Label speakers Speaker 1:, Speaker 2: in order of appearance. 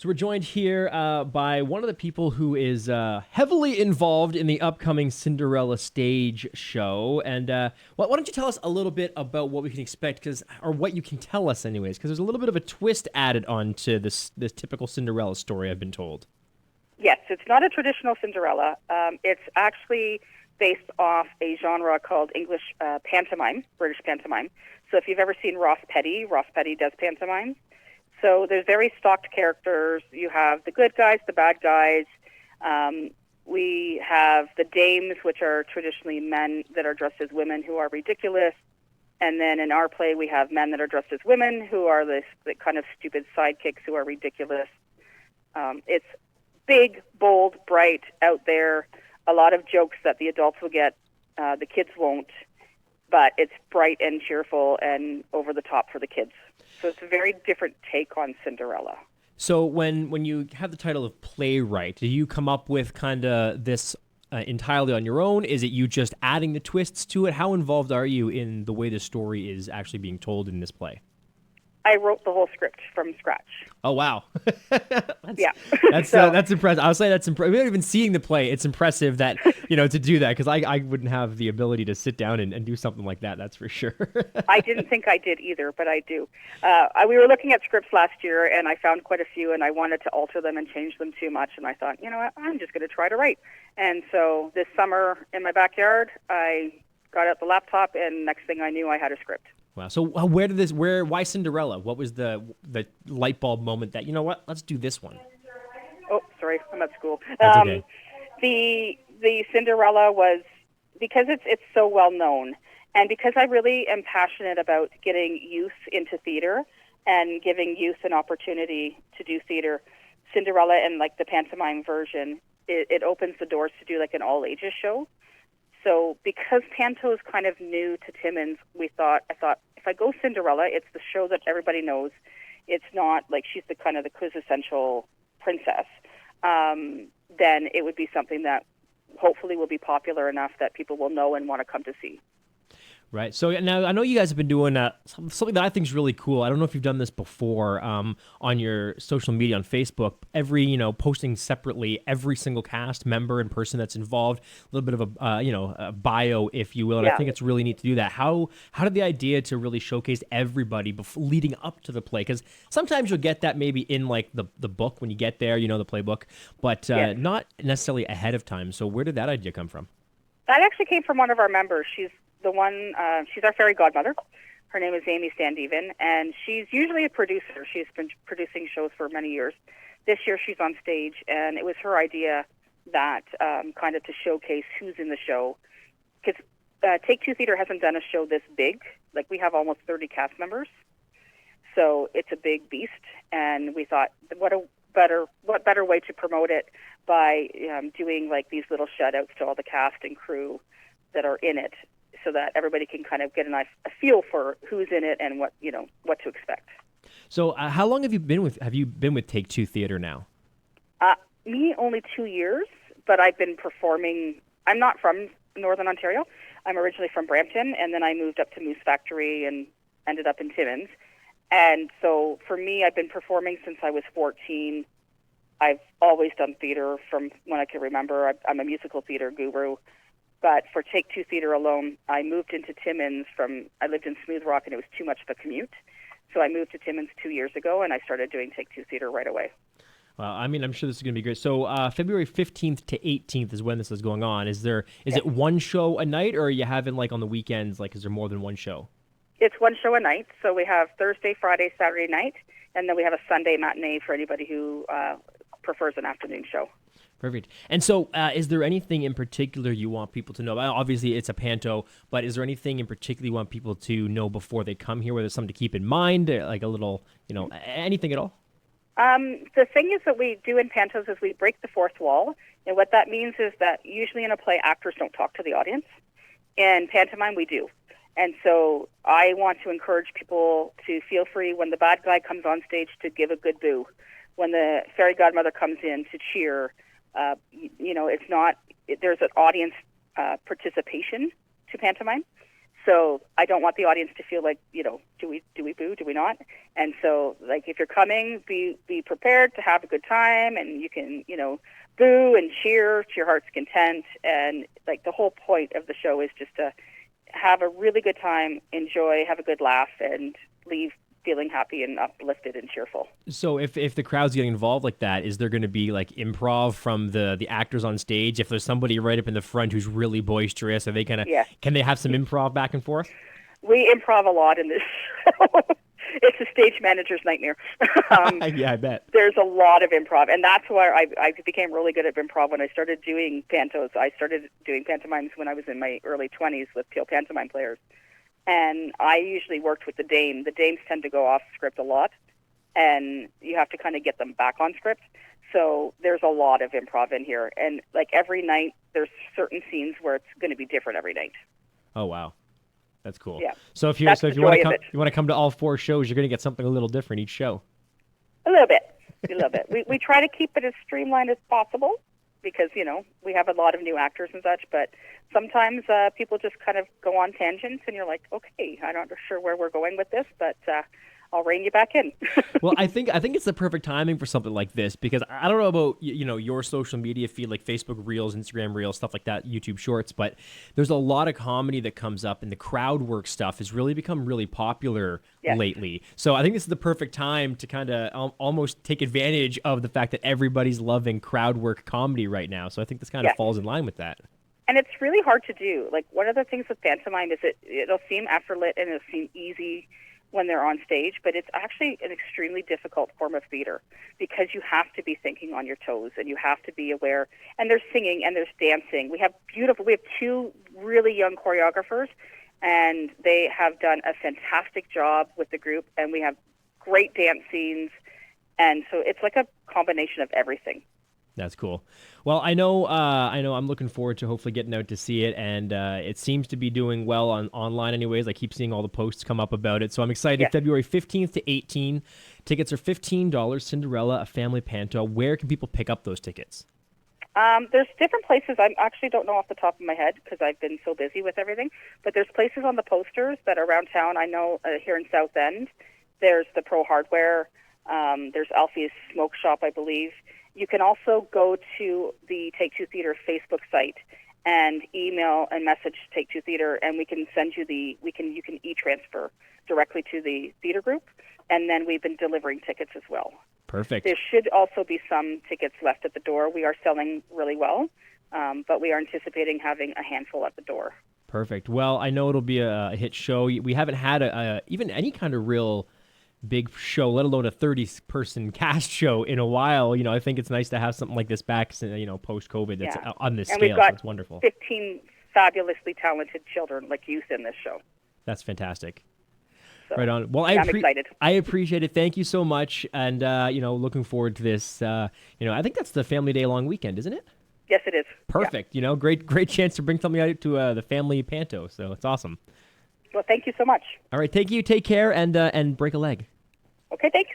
Speaker 1: So we're joined here by one of the people who is heavily involved in the upcoming Cinderella stage show. And why don't you tell us a little bit about what we can expect, or what you can tell us, anyways? Because there's a little bit of a twist added onto this typical Cinderella story, I've been told.
Speaker 2: Yes, it's not a traditional Cinderella. It's actually based off a genre called English pantomime, British pantomime. So if you've ever seen Ross Petty does pantomime. So there's very stocked characters. You have the good guys, the bad guys. We have the dames, which are traditionally men that are dressed as women who are ridiculous. And then in our play, we have men that are dressed as women who are the kind of stupid sidekicks who are ridiculous. It's big, bold, bright, out there. A lot of jokes that the adults will get, the kids won't. But it's bright and cheerful and over the top for the kids. So it's a very different take on Cinderella.
Speaker 1: So when you have the title of playwright, do you come up with kind of this entirely on your own? Is it you just adding the twists to it? How involved are you in the way the story is actually being told in this play?
Speaker 2: I wrote the whole script from scratch.
Speaker 1: Oh, wow.
Speaker 2: Yeah.
Speaker 1: That's impressive. I'll say that's impressive. Without even seeing the play, it's impressive that, to do that, because I wouldn't have the ability to sit down and do something like that, that's for sure.
Speaker 2: I didn't think I did either, but I do. We were looking at scripts last year, and I found quite a few, and I wanted to alter them and change them too much, and I thought, you know what, I'm just going to try to write. And so this summer in my backyard, I got out the laptop, and next thing I knew, I had a script.
Speaker 1: Wow. So why Cinderella? What was the light bulb moment that, you know what, let's do this one?
Speaker 2: Oh, sorry, I'm at school.
Speaker 1: That's okay.
Speaker 2: The Cinderella was, because it's so well known, and because I really am passionate about getting youth into theater and giving youth an opportunity to do theater, Cinderella and like the pantomime version, it opens the doors to do like an all ages show. So because Panto is kind of new to Timmins, I thought if I go Cinderella, it's the show that everybody knows. It's not like she's the kind of the quintessential princess. Then it would be something that hopefully will be popular enough that people will know and want to come to see.
Speaker 1: Right. So now I know you guys have been doing something that I think is really cool. I don't know if you've done this before on your social media on Facebook. Posting separately every single cast member and person that's involved, a little bit of a bio, if you will. And
Speaker 2: Yeah.
Speaker 1: I think it's really neat to do that. How did the idea to really showcase everybody leading up to the play? Because sometimes you'll get that maybe in like the book when you get there, the playbook, but
Speaker 2: Yes.
Speaker 1: not necessarily ahead of time. So where did that idea come from?
Speaker 2: That actually came from one of our members. She's our fairy godmother. Her name is Amy Standeven, and she's usually a producer. She's been producing shows for many years. This year she's on stage, and it was her idea that kind of to showcase who's in the show. Because Take Two Theater hasn't done a show this big. Like, we have almost 30 cast members. So it's a big beast, and we thought, what better way to promote it by doing like these little shout-outs to all the cast and crew that are in it, so that everybody can kind of get a feel for who's in it and what to expect.
Speaker 1: So how long have you been with Take Two Theater now?
Speaker 2: Me, only 2 years, but I've been performing. I'm not from Northern Ontario. I'm originally from Brampton, and then I moved up to Moose Factory and ended up in Timmins. And so for me, I've been performing since I was 14. I've always done theater from when I can remember. I'm a musical theater guru. But for Take Two Theater alone, I moved into Timmins I lived in Smooth Rock, and it was too much of a commute. So I moved to Timmins 2 years ago, and I started doing Take Two Theater right away.
Speaker 1: Well, I mean, I'm sure this is going to be great. So February 15th to 18th is when this is going on. Is it one show a night, or are you having, like, on the weekends, like, is there more than one show?
Speaker 2: It's one show a night. So we have Thursday, Friday, Saturday night, and then we have a Sunday matinee for anybody who prefers an afternoon show.
Speaker 1: Perfect. And so is there anything in particular you want people to know? Obviously, it's a panto, but is there anything in particular you want people to know before they come here, whether it's something to keep in mind, like a little, anything at all?
Speaker 2: The thing is that we do in pantos is we break the fourth wall. And what that means is that usually in a play, actors don't talk to the audience. In pantomime, we do. And so I want to encourage people to feel free when the bad guy comes on stage to give a good boo. When the fairy godmother comes in to cheer, there's an audience participation to pantomime. So I don't want the audience to feel like, do we boo, do we not? And so, like, if you're coming, be prepared to have a good time, and you can, boo and cheer to your heart's content. And like the whole point of the show is just to have a really good time, enjoy, have a good laugh, and leave feeling happy and uplifted and cheerful.
Speaker 1: So if the crowd's getting involved like that, is there going to be like improv from the actors on stage? If there's somebody right up in the front who's really boisterous, are they can they have some improv back and forth?
Speaker 2: We improv a lot in this show. It's a stage manager's nightmare.
Speaker 1: Yeah, I bet.
Speaker 2: There's a lot of improv, and that's where I became really good at improv when I started doing pantos. I started doing pantomimes when I was in my early 20s with Peel pantomime players. And I usually worked with the dame. The dames tend to go off script a lot, and you have to kind of get them back on script. So there's a lot of improv in here. And like every night, there's certain scenes where it's going to be different every night.
Speaker 1: Oh, wow. That's cool.
Speaker 2: Yeah.
Speaker 1: So if you want to come to all 4 shows, you're going to get something a little different each show.
Speaker 2: A little bit. We try to keep it as streamlined as possible, because, we have a lot of new actors and such, but sometimes people just kind of go on tangents, and you're like, okay, I'm not sure where we're going with this, but I'll rein you back in.
Speaker 1: Well, I think it's the perfect timing for something like this, because I don't know about your social media feed, like Facebook Reels, Instagram Reels, stuff like that, YouTube Shorts, but there's a lot of comedy that comes up, and the crowd work stuff has really become really popular lately. So I think this is the perfect time to kind of almost take advantage of the fact that everybody's loving crowd work comedy right now. So I think this kind of falls in line with that.
Speaker 2: And it's really hard to do. Like, one of the things with pantomime is it'll seem effortless and it'll seem easy when they're on stage, but it's actually an extremely difficult form of theater, because you have to be thinking on your toes, and you have to be aware. And there's singing and there's dancing. We have 2 really young choreographers, and they have done a fantastic job with the group, and we have great dance scenes. And so it's like a combination of everything.
Speaker 1: That's cool. Well, I know I'm looking forward to hopefully getting out to see it, and it seems to be doing well online anyways. I keep seeing all the posts come up about it, so I'm excited.
Speaker 2: Yes.
Speaker 1: February 15th to 18th. Tickets are $15, Cinderella, a family panto. Where can people pick up those tickets?
Speaker 2: There's different places. I actually don't know off the top of my head, because I've been so busy with everything, but there's places on the posters that are around town. I know here in South End, there's the Pro Hardware, there's Alfie's Smoke Shop, I believe. You can also go to the Take Two Theater Facebook site and email and message Take Two Theater, and we can send you you can e-transfer directly to the theater group, and then we've been delivering tickets as well.
Speaker 1: Perfect.
Speaker 2: There should also be some tickets left at the door. We are selling really well, but we are anticipating having a handful at the door.
Speaker 1: Perfect. Well, I know it'll be a hit show. We haven't had even any kind of real big show, let alone a 30-person cast show in a while. I think it's nice to have something like this back, post-COVID that's on this scale.
Speaker 2: And we've got
Speaker 1: so it's wonderful.
Speaker 2: 15 fabulously talented children, like youth, in this show.
Speaker 1: That's fantastic.
Speaker 2: So,
Speaker 1: right on. Well,
Speaker 2: I'm excited.
Speaker 1: I appreciate it. Thank you so much. And, looking forward to this. I think that's the Family Day long weekend, isn't it?
Speaker 2: Yes, it is.
Speaker 1: Perfect.
Speaker 2: Yeah.
Speaker 1: Great chance to bring something out to the Family Panto. So it's awesome.
Speaker 2: Well, thank you so much.
Speaker 1: All right. Thank you. Take care, and break a leg.
Speaker 2: Okay, thanks.